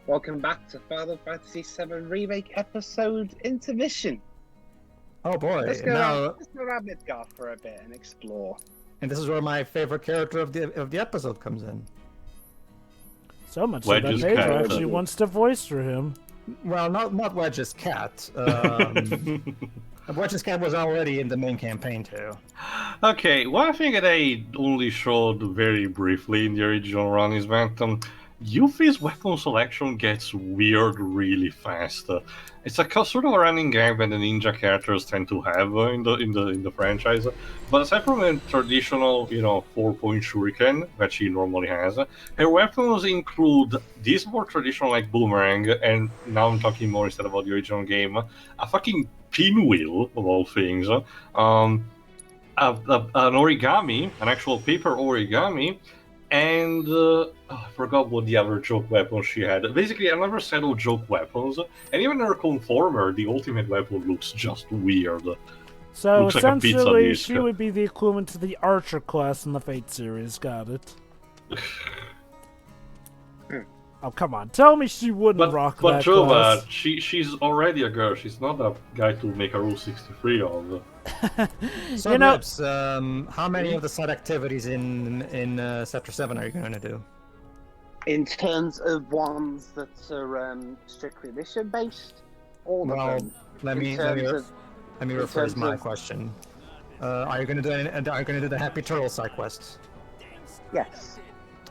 Welcome back to Final Fantasy VII Remake Episode Intermission. Oh boy, Let's go around Midgard for a bit and explore. And this is where my favorite character of the episode comes in. So much so that Pedro actually wants to voice for him. Well, not Wedge's cat. Wedge's cat was already in the main campaign too. Okay, one thing that I only showed very briefly in the original run is that Yuffie's weapon selection gets weird really fast. It's a sort of a running gag that the ninja characters tend to have in the franchise. But aside from a traditional, 4-point shuriken that she normally has, her weapons include this more traditional like boomerang, and now I'm talking more instead about the original game, a fucking pinwheel of all things, an origami, an actual paper origami. And I forgot what the other joke weapon she had. Basically, another set of joke weapons, and even her conformer, the ultimate weapon, looks just weird. So looks essentially, like she would be the equivalent to the Archer class in the Fate series. Got it? Oh come on! Tell me she wouldn't rock that class. But she's already a girl. She's not a guy to make a Rule 63 of. So, Dwibs, how many of the side activities in Sector 7 are you going to do? In terms of ones that are strictly mission based, all of them. Let me rephrase my question. Are you going to do the Happy Turtle side quests? Yes.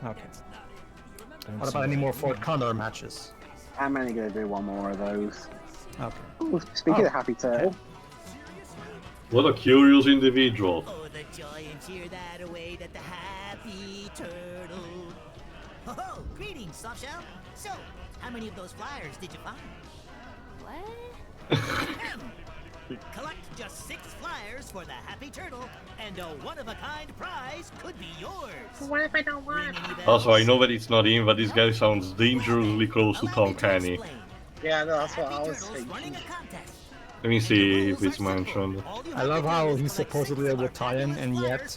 Okay. What about any more Fort Condor matches? I'm only going to do one more of those. Okay. Ooh, speaking of Happy Turtle. What a curious individual. Oh, the joy and cheer that await at the Happy Turtle. Oh, greetings, Softshell. So, how many of those flyers did you find? What? Collect just 6 flyers for the Happy Turtle, and a one-of-a-kind prize could be yours. What if I don't want? Also, I know that it's not him, but this guy sounds dangerously close to Tom Kenny. Yeah, no, that's what I was thinking. Let me see if it's mentioned. I love how he's supposedly a Wutaian, and yet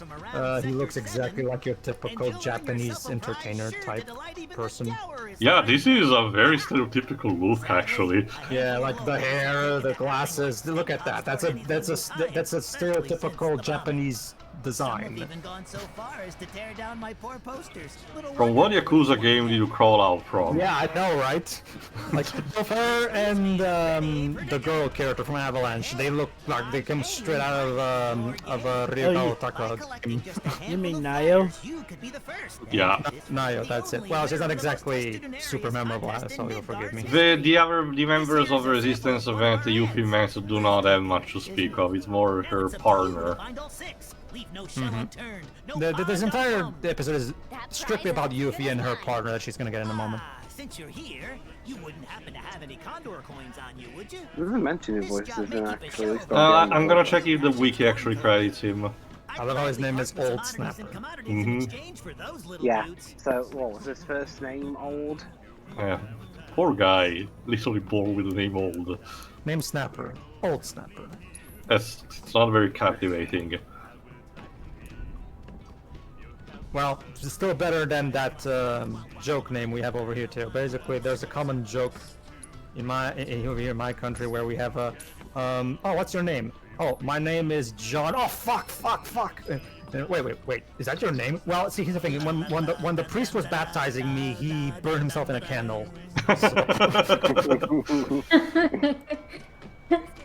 he looks exactly like your typical Japanese entertainer type person. Yeah, this is a very stereotypical look, actually. Yeah, like the hair, the glasses. Look at that. That's a stereotypical Japanese design. From what Yakuza game did you crawl out from? Yeah, I know, right? Like both her and the girl character from Avalanche, they look like they come straight out of Ryuga Otaka. You mean Nayo? Yeah. Nayo, that's it. Well, she's not exactly super memorable, so you'll forgive me. The members of the Resistance event, the Yuffie Mets, do not have much to speak of. It's more her partner. This entire episode is strictly about Yuffie and her partner that she's gonna get in a moment. Since you're here, you wouldn't happen to have any Condor coins on you, would you? It doesn't mention his voices in actually. I'm gonna check if the wiki actually credits him. I love how his name is Old Snapper. Yeah, so what was his first name? Old? Yeah. Poor guy, literally born with the name Old. Name Snapper. Old Snapper. It's not very captivating. Well, it's still better than that joke name we have over here too. Basically, there's a common joke over here in my country where we have a oh, what's your name? Oh, my name is John. Oh, fuck. Wait. Is that your name? Well, see, here's the thing. When the priest was baptizing me, he burned himself in a candle.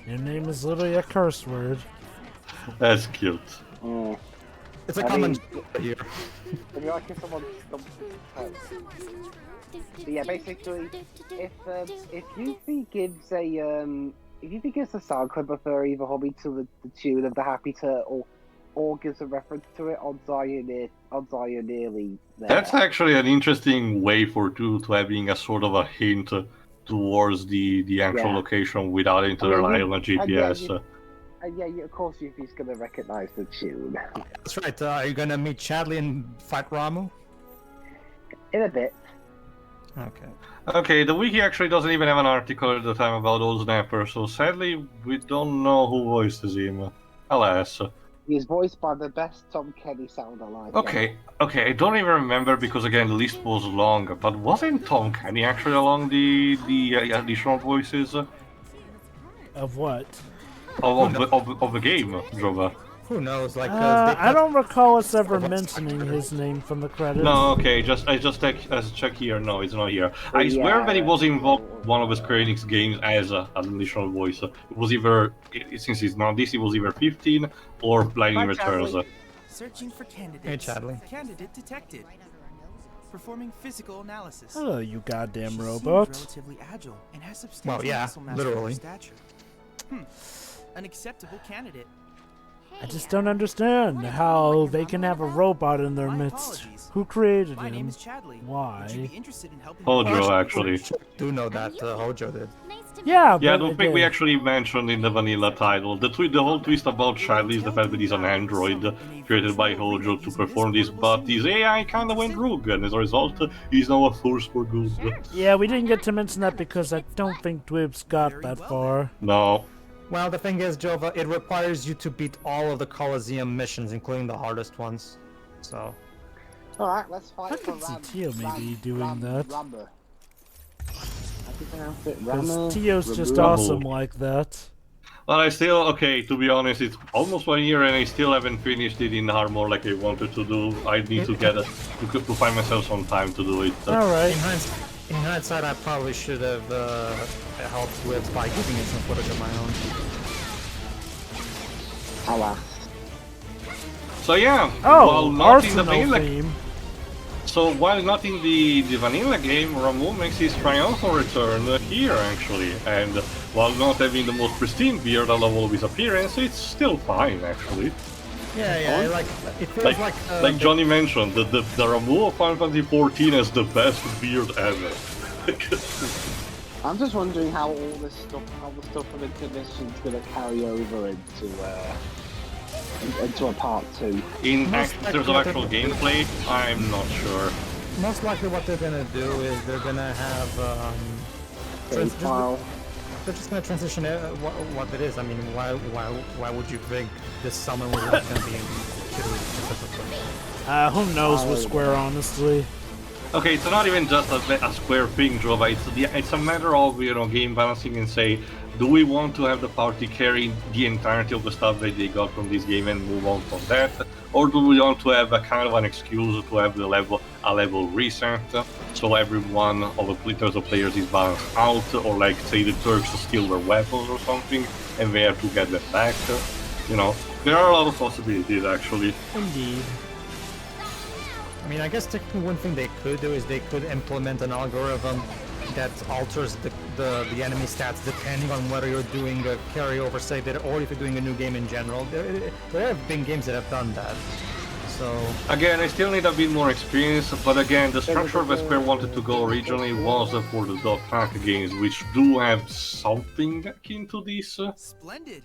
Your name is literally a curse word. That's cute. It's a common joke here. Would you like if someone yeah, basically, if Yuffie gives a sound clip of her either humming to the tune of the Happy Turtle, or gives a reference to it, odds are you're nearly there. That's actually an interesting way for two to having a sort of a hint towards the actual location without it to rely on a GPS. Yeah, of course Yuffie's gonna recognize the tune. That's right. Are you gonna meet Chadley and fight Ramu? In a bit. Okay. Okay, the wiki actually doesn't even have an article at the time about Old Snapper, so sadly we don't know who voices him. Alas. He's voiced by the best Tom Kenny sound alike. Okay, I don't even remember because again the list was long. But wasn't Tom Kenny actually along the additional voices Of what? of the game, Jova? Who knows? Like, I don't recall us ever mentioning his name from the credits. No, okay, I just check here. No, it's not here. I swear that he was involved in one of the Square Enix games as an additional voice. It was either, since it's not this, it was either 15 or Lightning Returns. Searching for candidates. Hey, Chadley. Candidate detected. Performing physical analysis. Hello, you goddamn She robot. seems relatively agile and has substantial Well, yeah, muscle mass for her literally. stature. An acceptable candidate. I just don't understand how they can have a robot in their My midst. apologies. Who created My name him? is Chadley. Why? Would you be interested in helping Hojo, actually. do know that Hojo did. Yeah, Yeah, I but don't think we actually mentioned in the vanilla title. The whole twist about Chadley is the fact that he's an android created by Hojo to perform this, but his AI kinda went rogue, and as a result, he's now a force for good. Yeah, we didn't get to mention that because I don't think Dwibs got that far. No. Well, the thing is, Jova, it requires you to beat all of the Coliseum missions, including the hardest ones. So. Alright, let's fight I for could see Ram. Tio maybe doing that. Rammer. How do you pronounce it? Because Rammer? Tio's just Ramu? awesome like that. But I still, okay, to be honest, it's almost 1 year and I still haven't finished it in armor like I wanted to do. I need to get it, to find myself some time to do it. Alright. In hindsight, I probably should have helped with by giving it some footage of my own. Alas. So yeah, Oh, while not in the Arsenal vanilla, theme. so while not in the vanilla game, Ramu makes his triumphal return here actually, and while not having the most pristine beard out of all of his appearance, it's still fine actually. Yeah, like it feels Like Johnny mentioned, the Ramu of Final Fantasy XIV has the best beard ever. I'm just wondering how all this stuff, how the stuff from Intermission's gonna carry over into a part 2. In terms of actual gameplay, I'm not sure. Most likely, what they're gonna do is they're gonna have they're just gonna transition what it is. I mean, why would you think this summon was gonna be in specifically? Who knows with Square, honestly. Okay, it's not even just a Square thing, Jova. It's a matter of, you know, game balancing and say, do we want to have the party carry the entirety of the stuff that they got from this game and move on from that, or do we want to have a kind of an excuse to have a level reset, so everyone of the liters of players is balanced out, or like say the Turks steal their weapons or something and they have to get them back. You know, there are a lot of possibilities actually. Indeed. I mean, I guess technically one thing they could do is they could implement an algorithm that alters the enemy stats depending on whether you're doing a carryover save or if you're doing a new game in general. There have been games that have done that. So again, I still need a bit more experience, but again, the structure that Square wanted to go originally was for the dog pack games, which do have something akin to this. Splendid.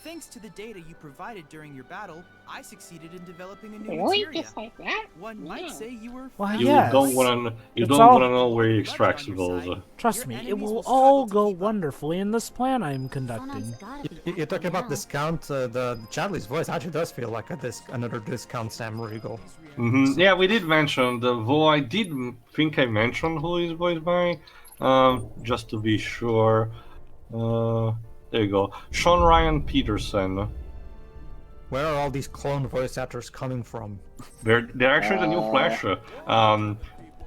Thanks to the data you provided during your battle, I succeeded in developing a new materia. Just like that? One might say you were. Why, You yes. don't wanna It's all- know where he extracts those. Trust me, it will all go wonderfully in this plan I am conducting. you're talking about discount. The Chadley's voice actually does feel like another discount Sam Riegel. Yeah, we did mention, though I did think I mentioned who is voiced by, just to be sure. There you go, Sean Ryan Peterson. Where are all these clone voice actors coming from? They're actually the new Flash.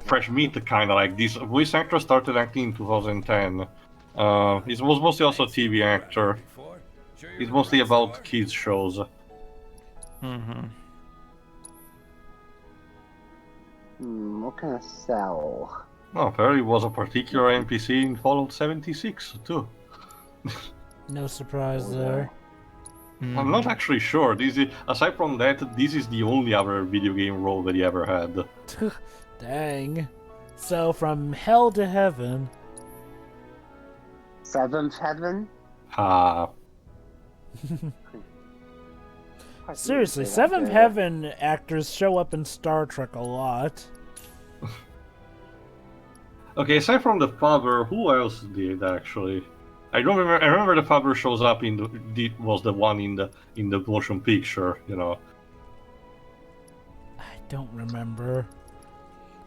Fresh meat, kind of like. This voice actor started acting in 2010. He was mostly also a TV actor. He's mostly about kids shows. What can I sell? Oh, apparently was a particular NPC in Fallout 76 too. No surprise there. I'm not actually sure. Aside from that, this is the only other video game role that he ever had. Dang. So, from hell to heaven. 7th Heaven? Ha. Seriously, 7th Heaven actors show up in Star Trek a lot. Okay, aside from the father, who else did actually? I don't remember. I remember the father shows up in was the one in the motion picture. You know. I don't remember.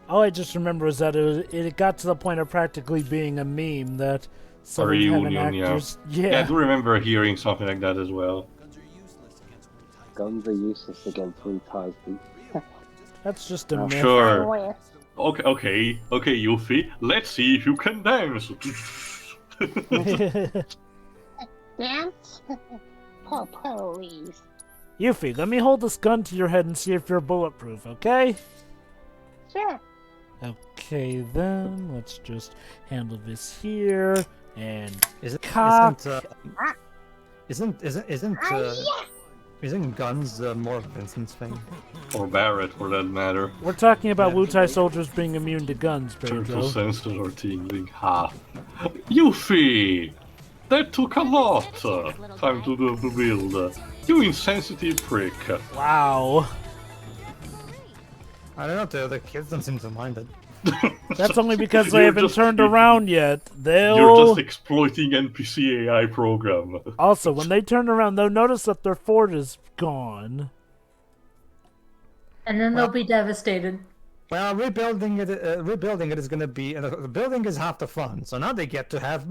All I just remember is that it got to the point of practically being a meme that some reunion, actors. Yeah, I do remember hearing something like that as well. Guns are useless against Wutaian. That's just a I'm myth. sure. Okay, Yuffie. Let's see if you can dance. Dance? Oh, please. Yuffie, let me hold this gun to your head and see if you're bulletproof, okay? Sure. Okay, then let's just handle this here and Isn't guns more of Vincent's thing? Or Barrett, for that matter. we're talking about Wutai soldiers being immune to guns, Turtle Pedro. senses are tingling. Ha! Yuffie! That took a lot! Time to do the build. You insensitive prick. Wow. I don't know, the kids don't seem to mind it. That's only because they You're haven't just- turned you're- around yet. You're They'll... just exploiting NPC AI program. Also, when they turn around, they'll notice that their fort is gone. And then they'll be devastated. Well, rebuilding it is gonna be, the building is half the fun, so now they get to have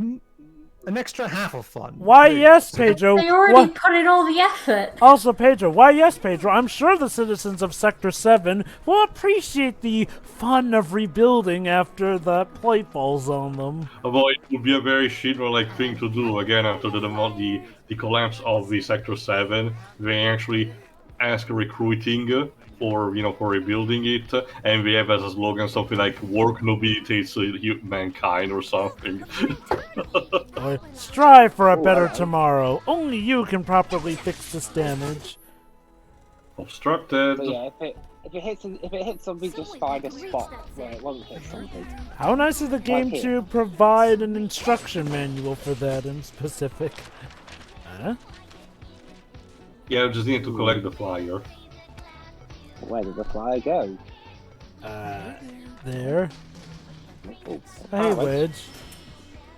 an extra half of fun. Why, yes, Pedro. They already put in all the effort. Also, Pedro, why, yes, Pedro, I'm sure the citizens of Sector 7 will appreciate the fun of rebuilding after that plate falls on them. Although it would be a very shit-like thing to do again after the collapse of the Sector 7. They actually ask recruiting for rebuilding it, and we have as a slogan something like "Work nobilitates mankind" or something. Or, strive for a better tomorrow. Only you can properly fix this damage. Obstructed. But yeah, if it hits something, just find a spot where it won't hit something. How nice of the game here. to provide an instruction manual for that in specific. Huh? Yeah, I just need to collect the flyer. Where did the flyer go? There. Oh, Hey, Wedge.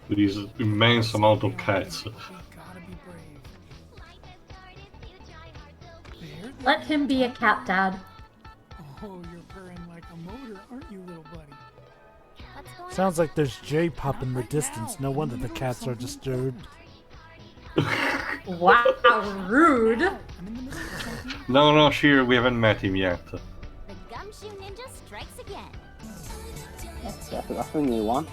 With this immense amount of cats. You gotta be brave. Let him be a cat dad. Oh, you're purring like a motor, aren't you, little buddy? Sounds like there's J-pop in the distance. No wonder the cats are disturbed. Wow, rude. I'm in the middle of something. No, Sheer, we haven't met him yet. The Gumshoe Ninja strikes again. that's a new one.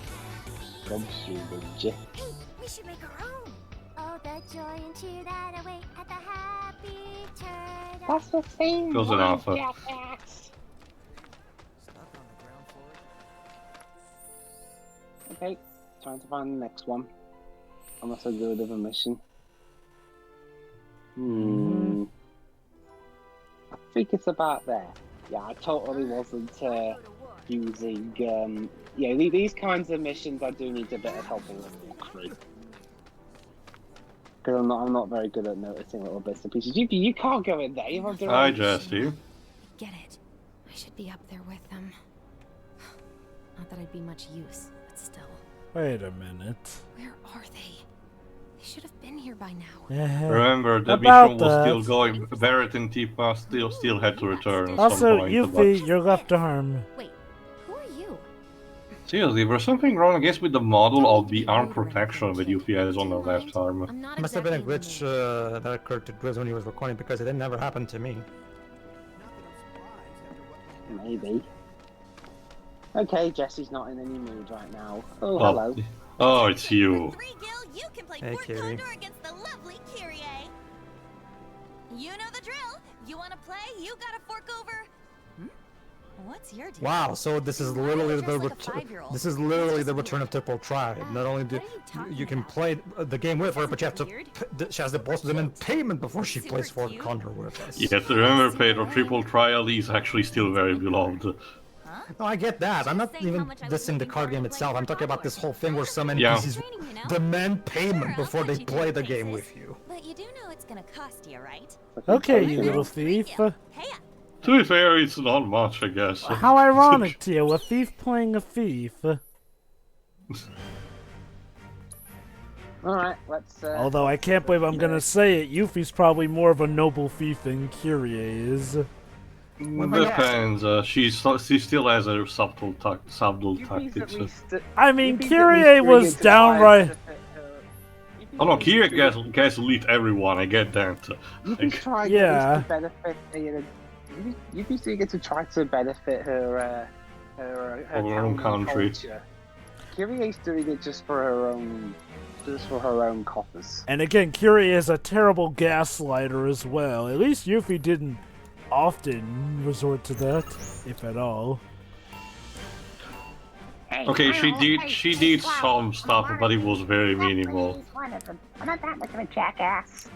Gumshoe Ninja. Hey, we should make our own. Oh, the joy and cheer that await at the happy turn. That's the same Close one, enough. jackass. Stuck on the ground floor. Okay, trying to find the next one. Unless I do another mission. I think it's about there. Yeah, I totally wasn't using. Yeah, these kinds of missions I do need a bit of help with walkthrough. Because I'm not very good at noticing little bits and pieces. You can't go in there. You have to. Hi, Jesse. Get it. I should be up there with them. Not that I'd be much use, but still. Wait a minute. Where are they? They should have been here by now. Remember, the About mission was that. still going. Barrett and Tifa still had to return at Also, some point. Yuffie, your left arm. Wait, who are you? But seriously, there's something wrong, I guess, with the model of the arm protection that Yuffie has on the left arm. I'm not Must have been a exactly glitch that occurred to Dwibs when he was recording because it didn't never happen to me. Maybe. Okay, Jesse's not in any mood right now. Oh, Oh, hello. oh, it's you. Three Gil, you can play Hey, Fort Kiri. Condor against the lovely Kyrie. You know the drill. You want to play? You got to fork over. What's your deal? Wow, so this is literally Just the like a 5-year-old. this is literally the return of Triple Tribe. Not only do What are you talking you can about? play the game with her, but you have to Weird. she has to post them in payment before she Super plays Fort cute. Condor with us. You have to remember, Pedro, Triple Trial is actually still very beloved. No, I get that. I'm not Saying how even much I was dissing the looking card forward game to itself. playing I'm talking about this whole thing where some Yeah. NPCs Training, you know? demand payment Sure, before I'll they send you play to the game places. with you. But you do know it's gonna cost you, right? Okay, you little thief. Hey, To be fair, it's not much, I guess. How ironic to you, a thief playing a thief. Alright, let's... Although I can't believe I'm gonna say it, Yuffie's probably more of a noble thief than Kyrie is. Depends. She still has a subtle tactics. I mean, Kyrie was downright... Oh no, Kyrie gets elite everyone, I get that. Yuffie's trying Yeah. to benefit... Yuffie's doing it to try to benefit her own country. Kyrie's doing it just for her own... Just for her own coffers. And again, Kyrie is a terrible gaslighter as well. At least Yuffie didn't often resort to that, if at all. Okay, she did some stuff, but it was very minimal. I'm not that much of a jackass.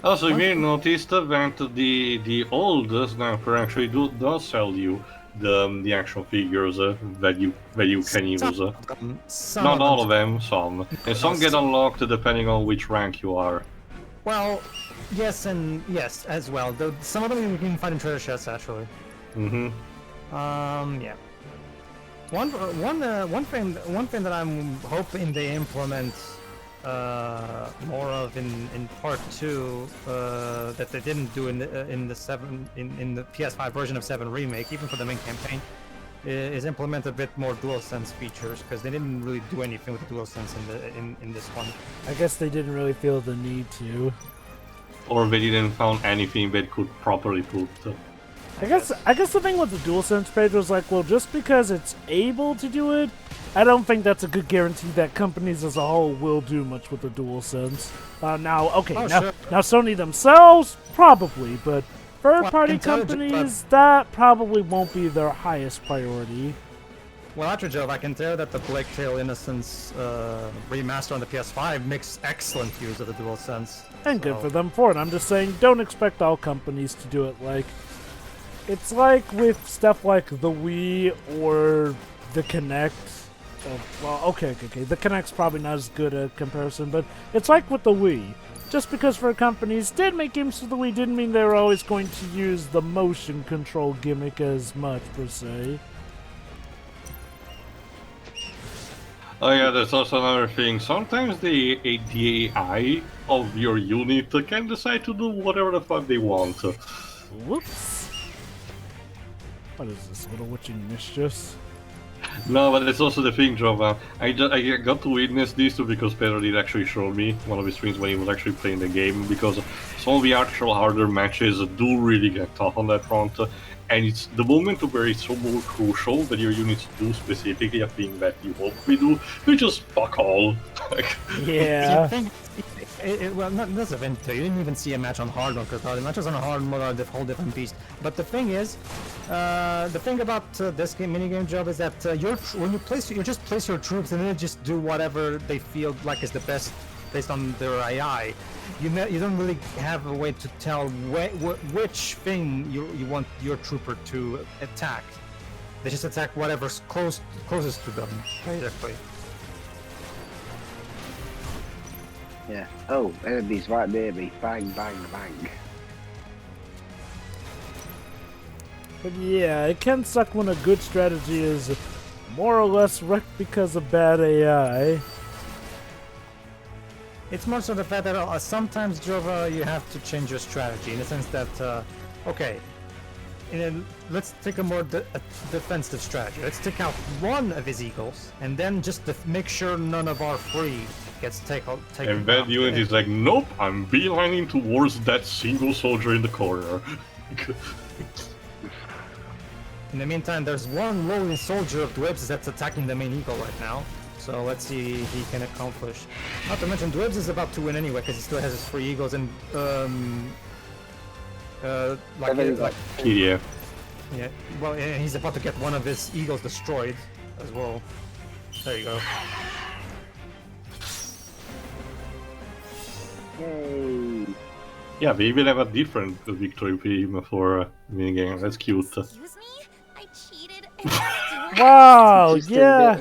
Also, you may notice that the old Sniper actually does sell you the action figures that you can use. Not all of them, some. And some get unlocked depending on which rank you are. Well, yes and yes as well. Though some of them you can find in treasure chests actually. Yeah. One thing that I'm hoping they implement more of in part 2 that they didn't do in the PS5 version of VII Remake, even for the main campaign, is implement a bit more DualSense features, because they didn't really do anything with the DualSense in this one. I guess they didn't really feel the need to. Or they didn't found anything that could properly put. I guess the thing with the DualSense page was like, well, just because it's able to do it, I don't think that's a good guarantee that companies as a whole will do much with the DualSense. Now Sony themselves, probably, but third-party companies, that probably won't be their highest priority. Well, after Jove, I can tell that the Plague Tale Innocence remaster on the PS5 makes excellent use of the DualSense. And good for them for it. I'm just saying, don't expect all companies to do it. Like, it's like with stuff like the Wii or the Kinect. Well, okay. The Kinect's probably not as good a comparison, but it's like with the Wii. Just because for companies did make games for the Wii didn't mean they were always going to use the motion control gimmick as much, per se. Oh yeah, there's also another thing. Sometimes the AI of your unit can decide to do whatever the fuck they want. Whoops. What is this, little witching mischiefs? No, but it's also the thing, Jova. I got to witness these two because Pedro did actually show me one of his streams when he was actually playing the game, because some of the actual harder matches do really get tough on that front, and it's the moment where it's so more crucial that your units do specifically a thing that you hope we do, you just fuck all. Yeah. Well, not this event. You didn't even see a match on hard mode, because the matches on hard mode are a whole different beast. But the thing is, the thing about this minigame job is that when you just place your troops and then just do whatever they feel like is the best based on their AI. You don't really have a way to tell which thing you want your trooper to attack. They just attack whatever's closest to them, basically. Yeah. Oh, enemies right near me. Bang, bang, bang. But yeah, it can suck when a good strategy is more or less wrecked because of bad AI. It's more so the fact that sometimes, Jova, you have to change your strategy in the sense that, okay, let's take a more defensive strategy. Let's take out one of his eagles, and then just to make sure none of our three gets taken and that unit is like, nope, I'm beelining towards that single soldier in the corner. In the meantime, there's one lowly soldier of Dwibs that's attacking the main eagle right now. So let's see if he can accomplish. Not to mention, Dwibs is about to win anyway because he still has his 3 eagles and yeah. Well, and he's about to get one of his eagles destroyed as well. There you go. Yay! Yeah, they even have a different victory theme for minigame. That's cute. Excuse me? I cheated. Wow, Just yeah.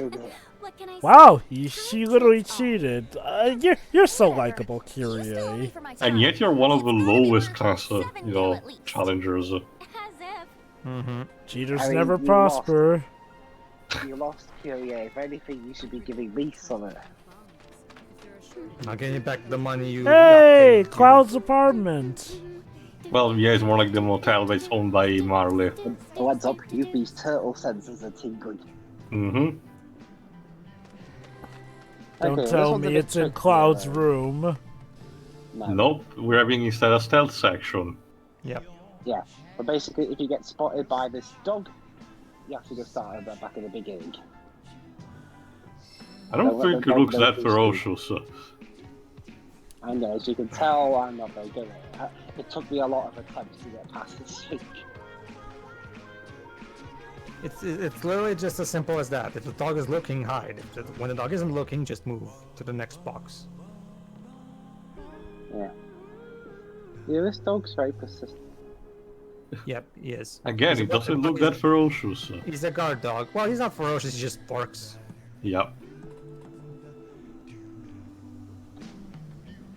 What can I say? Wow, she literally cheated. You're so likable, Kyrie. And yet you're one of the lowest class, challengers. As if. Cheaters I mean, never you prosper. You lost, Kyrie. If anything, you should be giving me some. I'll give you back the money you. Hey, got paid. Cloud's apartment. Well, yeah, it's more like the motel, but it's owned by Marley. Oh, heads up, Yuffie's turtle sensors are tingling. Mm-hmm. Don't Okay, tell this one's a me bit it's in tricky, Cloud's room. No. Nope, we're having instead a stealth section. Yep. Yeah, but basically, if you get spotted by this dog, you have to just start at the back of the beginning. I don't Don't let think the it dog looks know that who's ferocious. I know, as you can tell, I'm not very good at it. It took me a lot of attempts to get past this thing. It's literally just as simple as that. If the dog is looking, hide. When the dog isn't looking, just move to the next box. Yeah. Yeah, this dog's very persistent. Yep, he is. Again, He's it a- doesn't look that ferocious. He's a guard dog. Well, he's not ferocious, he just barks. Yep.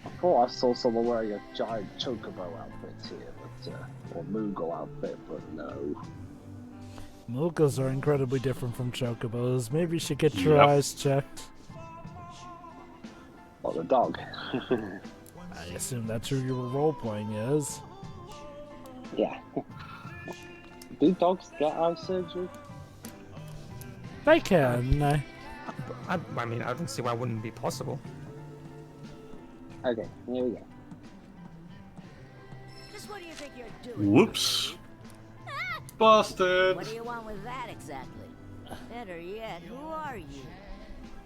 I thought I saw someone wearing a giant chocobo outfit here, but, or Moogle outfit, but no. Moogles are incredibly different from chocobos. Maybe you should get your Yep. eyes checked. What, the dog? I assume that's who your role-playing is. Yeah. Do dogs get eye surgery? They can. I mean, I don't see why it wouldn't be possible. Okay, here we go. Just what do you think you're doing? Whoops. Busted. What do you want with that exactly? Better yet, who are you?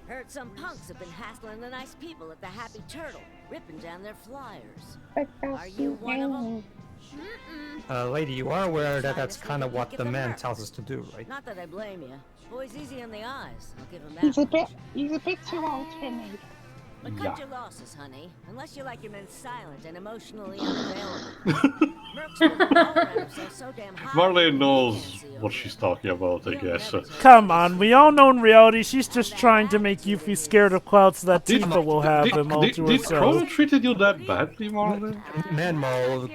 Heard some punks have been hassling the nice people at the Happy Turtle, ripping down their flyers. Are you one of them? Lady, you are aware that that's kind of what the man tells us to do, right? Not that I blame you. Boy's easy on the eyes. I'll give him that. He's a bit too old for me. But cut Yeah. your losses, honey. Unless you like your men silent and emotionally unavailable. Mercs with the programs are so damn high. Marley you knows can't see what over she's them. talking about, I You'll guess. never Come on, we all know in reality she's just trying to make Yuffie scared of Cloud so that Tifa will have him all to did Chrono herself. treated you that badly, Marley? Man, Mo,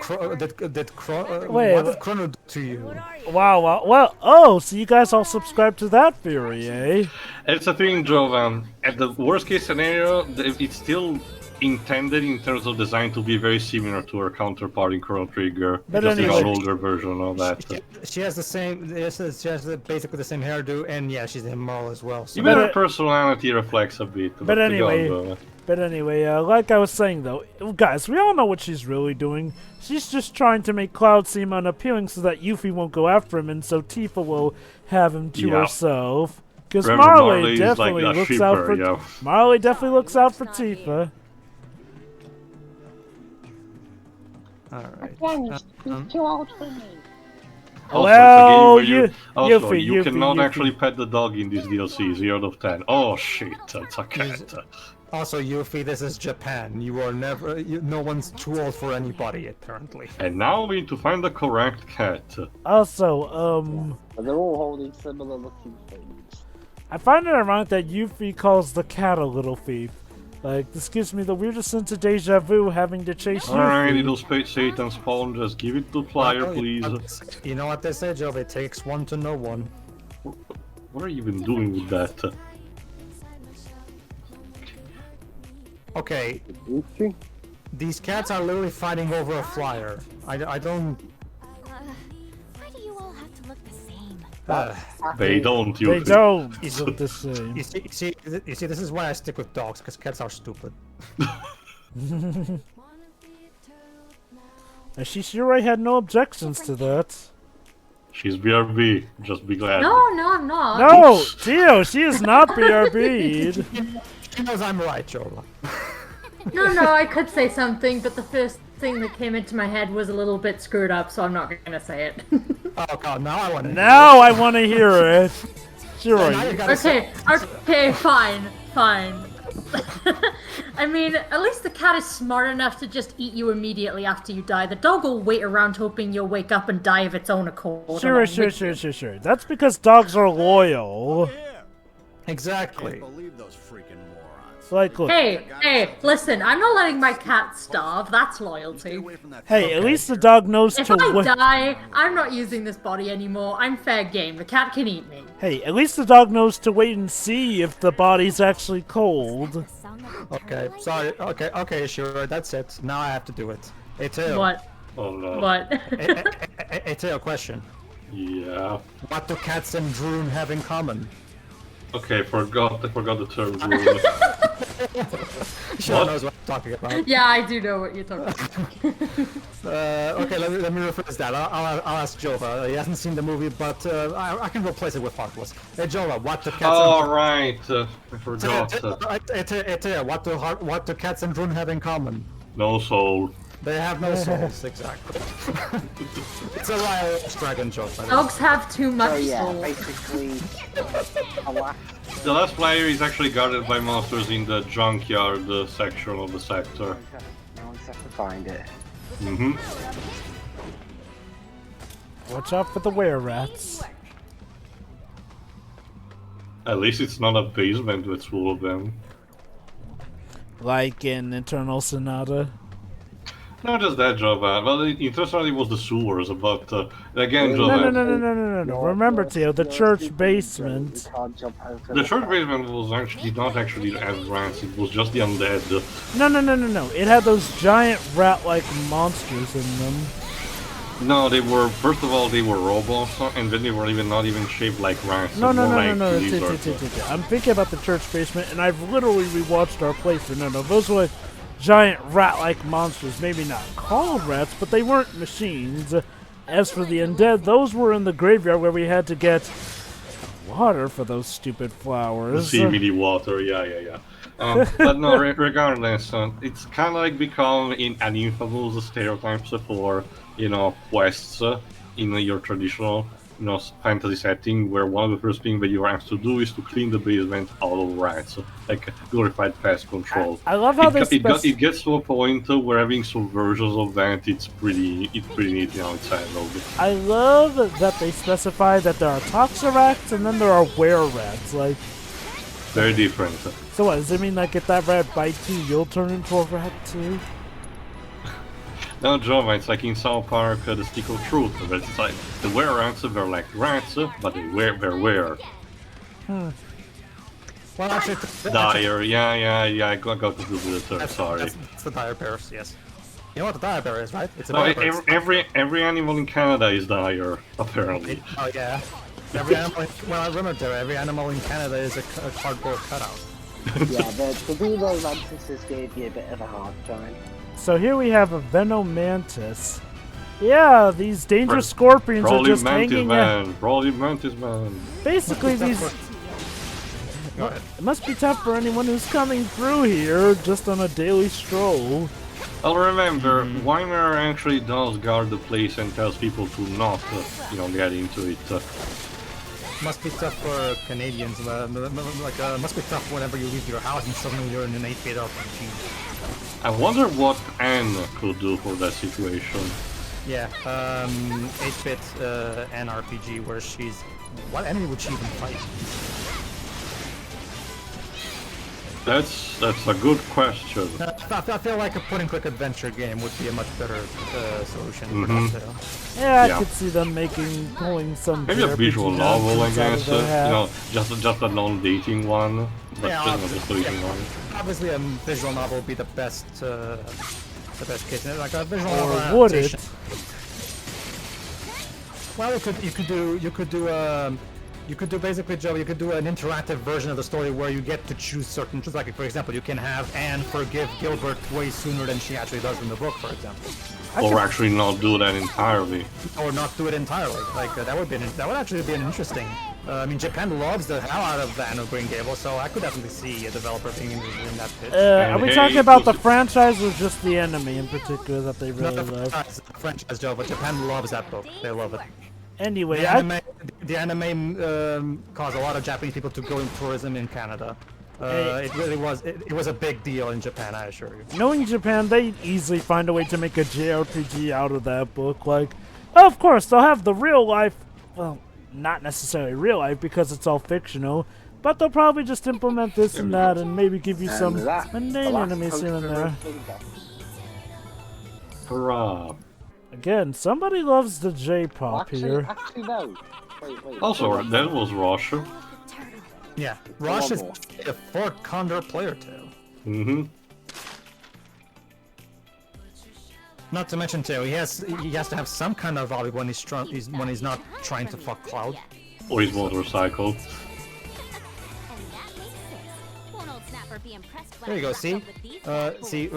Wait, what did Chrono do to you? What are you? Wow, well, oh, so you guys all subscribe to that theory, eh? It's a thing, Jovan. At the worst case scenario, it's still intended in terms of design to be very similar to her counterpart in Chrono Trigger, But just anyway. an older version of that. She has the same, she has basically the same hairdo, and yeah, she's immoral as well. So Even her But personality reflects a bit. But anyway, like I was saying though, guys, we all know what she's really doing. She's just trying to make Cloud seem unappealing so that Yuffie won't go after him, and so Tifa will have him to Yeah. herself. Because Remember, Marley is definitely like the looks out shipper, for yeah. Marley definitely looks out for Tifa. Alright. Too old for me. Also, Well, it's a game where Yuffie, you Yuffie, cannot Yuffie. actually pet the dog in this DLC, 0 out of 10. Oh shit, that's a cat. Also, Yuffie, this is Japan. You are never, no one's too old for anybody, apparently. And now we need to find the correct cat. Also, But they're all holding similar looking things. I find it ironic that Yuffie calls the cat a little thief. Like, this gives me the weirdest sense of deja vu having to chase Alright, Yuffie. little space Satan spawn, just give it to Flyer, please. You know what they say, Joe? It takes one to know one. What are you even doing with that? Okay, Yuffie? these cats are literally fighting over a flyer. I don't. Why do you all have to look the same? They don't, They Yuffie. don't It's- look the same. You see, this is why I stick with dogs, because cats are stupid. And she sure had no objections to that. She's BRB, just be glad. No, I'm not. No, Tio, she is not BRB'd. She knows I'm right, Joe. No, I could say something, but the first thing that came into my head was a little bit screwed up, so I'm not gonna say it. Oh god, now I want to. Now I want to hear it. Sure. Now you gotta say- Okay, fine. I mean, at least the cat is smart enough to just eat you immediately after you die. The dog will wait around hoping you'll wake up and die of its own accord. Sure. That's because dogs are loyal. Exactly. Believe those freaking morons. Like, look. Hey, listen, I'm not letting my cat starve. That's loyalty. Away from that. Hey, at least the dog knows If to I wait. die, I'm not using this body anymore. I'm fair game. The cat can eat me. Hey, at least the dog knows to wait and see if the body's actually cold. Okay, sorry. Okay, sure. That's it. Now I have to do it. Hey, Tail. What? Oh no. What? Hey, Tail, question. Yeah. What do cats and Droon have in common? Okay, I forgot the term. Rune. She knows what I'm talking about. Yeah, I do know what you're talking about. Okay, let me rephrase that. I'll ask Jova. He hasn't seen the movie, but I can replace it with Heartless. Hey, Jova, what do cats Oh, and... right. I forgot. What do cats and Droon have in common? No soul. They have no souls, exactly. It's a riot dragon joke. by the way. Dogs have too much So yeah, soul. basically, alas, The last player is actually guarded by monsters in the junkyard section of the sector. no one's have to find it. Mm-hmm. Watch out for the were-rats. At least it's not a basement with full of them. Like in Eternal Sonata. Not just that, Jova. Well, interestingly, it was the sewers, but again, No, Jova. no. Remember, Theo, the church basement. You can't jump over The church basement was actually not actually as rats, it was just the undead. No. It had those giant rat-like monsters in them. No, they were, first of all, they were robots, and then they were not even shaped like rats. No. more like lizards. I'm thinking about the church basement, and I've literally rewatched our playthrough. No, those were like giant rat-like monsters. Maybe not called rats, but they weren't machines. As for the undead, those were in the graveyard where we had to get water for those stupid flowers. The CBD water, yeah. But no, regardless, it's kind of like become an infamous stereotype for, quests in your traditional, fantasy setting, where one of the first things that you are asked to do is to clean the basement out of rats, like glorified pest control. I love how it gets to a point where having some versions of that, it's pretty neat how it's handled. I love that they specify that there are toxorats and then there are were-rats. Like, very different. so what, does it mean like if that rat bites you, you'll turn into a rat too? No, Jova, it's like in South Park, the Stick of Truth, but it's like the were-rats were like rats, but they're were. Well, actually, Dire, yeah, I got to do the term, sorry. That's the dire bears, yes. You know what the dire bear is, right? It's a No, dire bear. every animal in Canada is dire, apparently. Oh, yeah. Every animal, well, I remember every animal in Canada is a cardboard cutout. Yeah, the Duo Mantises gave you a bit of a hard time. So here we have a Venomantis. Yeah, these dangerous scorpions are just hanging out. Broly Mantis Man. Basically, these... It must be tough for anyone who's coming through here just on a daily stroll. Well, remember, Weimar actually does guard the place and tells people to not, get into it. Must be tough for Canadians. Must be tough whenever you leave your house and suddenly you're in an 8-bit RPG. I wonder what Anne could do for that situation. Yeah, 8-bit Anne RPG where she's... What enemy would she even fight? That's a good question. I feel like a point-and-click adventure game would be a much better solution for that. Yeah, I could see them pulling some... Maybe a visual novel, I guess. Just a non-dating one. But Yeah, just a dating one. Obviously, a visual novel would be the best case. Like a visual Or novel would adaptation. it? Well, you could do basically, Joe. You could do an interactive version of the story where you get to choose certain. Just like, for example, you can have Anne forgive Gilbert way sooner than she actually does in the book, for example. Or actually not do that entirely. Or not do it entirely. Like that would actually be an interesting. I mean, Japan loves the hell out of the Anne of Green Gables, so I could definitely see a developer being interested in that pitch. Are we talking about the franchise or just the enemy in particular that they really love? The franchise, Joe, but Japan loves that book. They love it. Anyway, The anime caused a lot of Japanese people to go in tourism in Canada. It really was. It was a big deal in Japan, I assure you. Knowing Japan, they'd easily find a way to make a JRPG out of that book. Like, of course, they'll have the real life. Well, not necessarily real life because it's all fictional. But they'll probably just implement this and that, and maybe give you some mundane enemies here and there. Hurrah! Again, somebody loves the J-pop here. Actually, no. Wait. Also, that was Russia. Yeah, Rosh is a Fort Condor player too. Mm-hmm. Not to mention too, he has to have some kind of hobby when he's not trying to fuck Cloud. Or his motorcycle. There you go. See,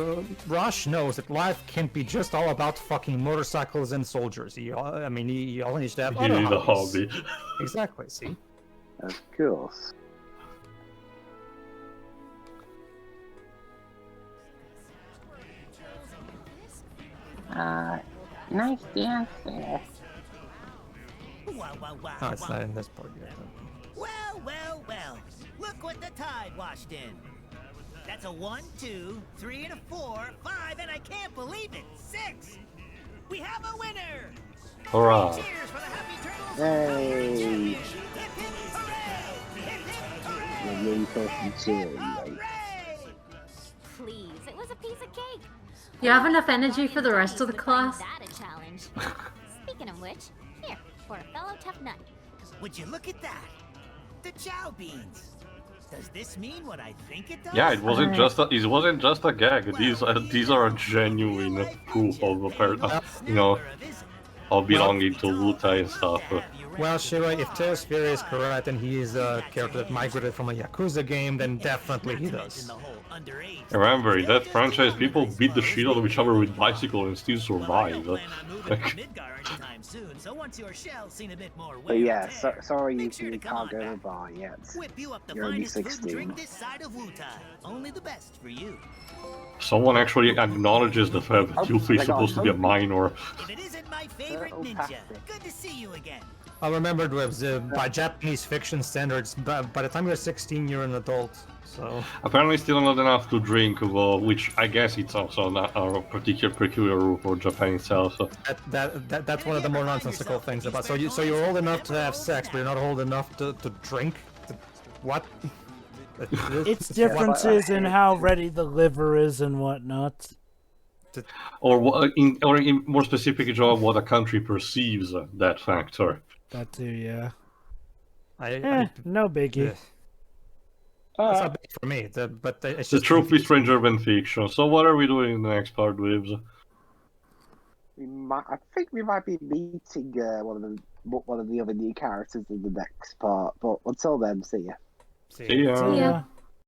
Rosh knows that life can't be just all about fucking motorcycles and soldiers. He only needs to have You other need a hobbies. hobby. Exactly. See. Of course. Nice dance there. Oh, it's not in this part yet. Well. Look what the tide washed in. That's a 1, 2, 3, and a 4, 5, and I can't believe it, 6. We have a winner. Hurrah! Cheers for the Happy Turtles. Hey. Hip, hip, hooray! Hip, hip, hooray! The really talking cheering, mate. Please, it was a piece of cake. You have enough energy for the rest of the class? That a challenge. Speaking of which, here, for a fellow tough nut. Would you look at that? The chow beans. Does this mean what I think it does? Yeah, it wasn't just a gag. These are a genuine proof of of belonging to Wutaian stuff. Well, Shira, if Teos Fury is correct and he is a character that migrated from a Yakuza game, then definitely he does. Remember, in that franchise, people beat the shit out of each other with bicycles and still survive. But yeah, sorry you can't go to the bar yet. You're only 16. Only the best for you. Someone actually acknowledges the fact that Yuffie is supposed to be a minor. If it isn't my favorite ninja, good to see you again. I remember, Dwibs, by Japanese fiction standards, by the time you're 16, you're an adult, so... Apparently still not enough to drink, which I guess it's also not a peculiar rule for Japan itself. So. That's one of the more nonsensical things about... So you're old enough to have sex, but you're not old enough to drink? What? It's differences in how ready the liver is and whatnot. Or in more specific, what a country perceives that factor. That too, yeah. No biggie. It's not big for me, but it's just... The truth is stranger than fiction. So what are we doing in the next part, Dwibs? I think we might be meeting one of the other new characters in the next part. But until then, see ya. See ya. See ya.